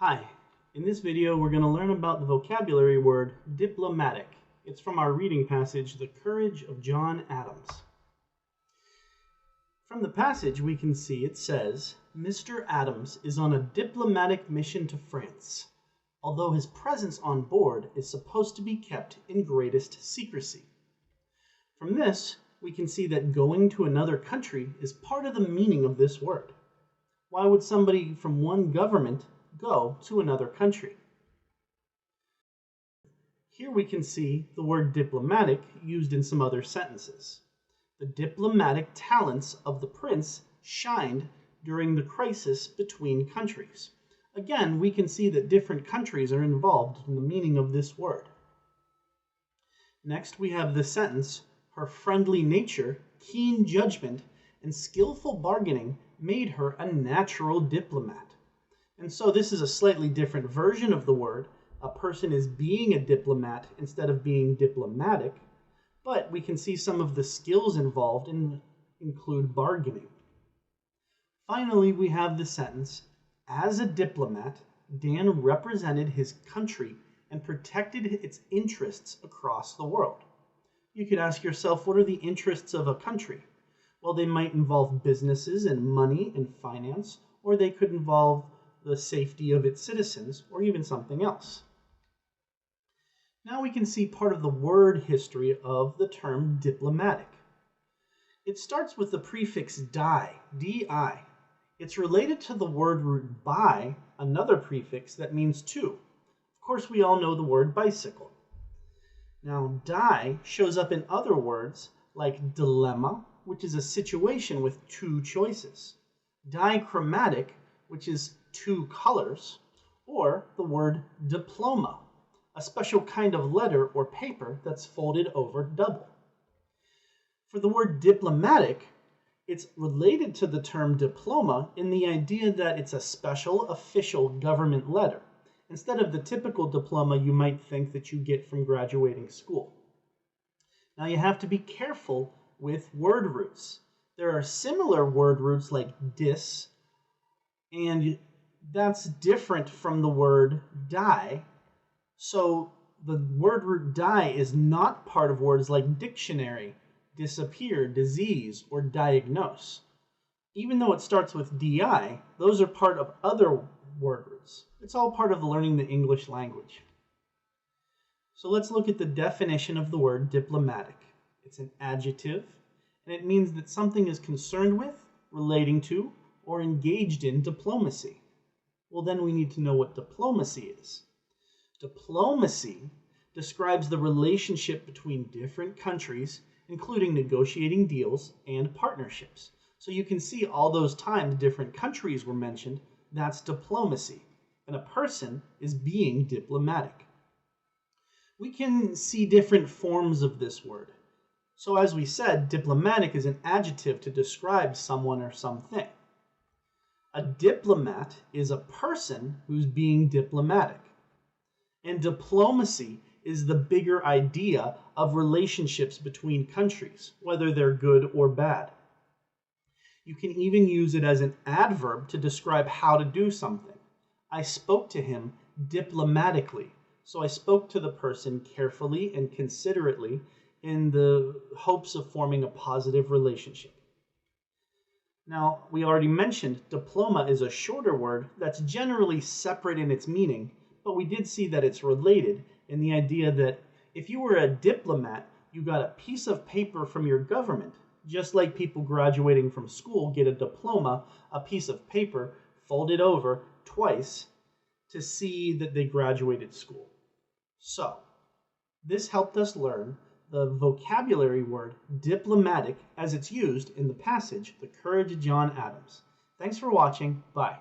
Hi, in this video we're going to learn about the vocabulary word diplomatic. It's from our reading passage, The Courage of John Adams. From the passage we can see it says, Mr. Adams is on a diplomatic mission to France, although his presence on board is supposed to be kept in greatest secrecy. From this, we can see that going to another country is part of the meaning of this word. Why would somebody from one government go to another country? Here we can see the word diplomatic used in some other sentences. The diplomatic talents of the prince shined during the crisis between countries. Again, we can see that different countries are involved in the meaning of this word. Next, we have the sentence, her friendly nature, keen judgment, and skillful bargaining made her a natural diplomat. And so this is a slightly different version of the word. A person is being a diplomat instead of being diplomatic, but we can see some of the skills involved include bargaining. Finally, we have the sentence, as a diplomat, Dan represented his country and protected its interests across the world. You could ask yourself, what are the interests of a country? Well, they might involve businesses and money and finance, or they could involve the safety of its citizens, or even something else. Now we can see part of the word history of the term diplomatic. It starts with the prefix di, di. It's related to the word root by, another prefix that means to. Of course, we all know the word bicycle. Now, di shows up in other words like dilemma, which is a situation with two choices. Dichromatic, which is two colors, or the word diploma, a special kind of letter or paper that's folded over double. For the word diplomatic, it's related to the term diploma in the idea that it's a special official government letter, instead of the typical diploma you might think that you get from graduating school. Now you have to be careful with word roots. There are similar word roots like dis, and that's different from the word die. So the word root die is not part of words like dictionary, disappear, disease, or diagnose. Even though it starts with di, those are part of other word roots. It's all part of learning the English language. So let's look at the definition of the word diplomatic. It's an adjective, and it means that something is concerned with, relating to, or engaged in diplomacy. Well, then we need to know what diplomacy is. Diplomacy describes the relationship between different countries, including negotiating deals and partnerships. So you can see all those times different countries were mentioned. That's diplomacy, and a person is being diplomatic. We can see different forms of this word. So as we said, diplomatic is an adjective to describe someone or something. A diplomat is a person who's being diplomatic. And diplomacy is the bigger idea of relationships between countries, whether they're good or bad. You can even use it as an adverb to describe how to do something. I spoke to him diplomatically. So I spoke to the person carefully and considerately in the hopes of forming a positive relationship. Now, we already mentioned diploma is a shorter word that's generally separate in its meaning, but we did see that it's related in the idea that if you were a diplomat, you got a piece of paper from your government, just like people graduating from school get a diploma, a piece of paper folded over twice to see that they graduated school. So, this helped us learn the vocabulary word diplomatic as it's used in the passage, The Courage of John Adams. Thanks for watching. Bye.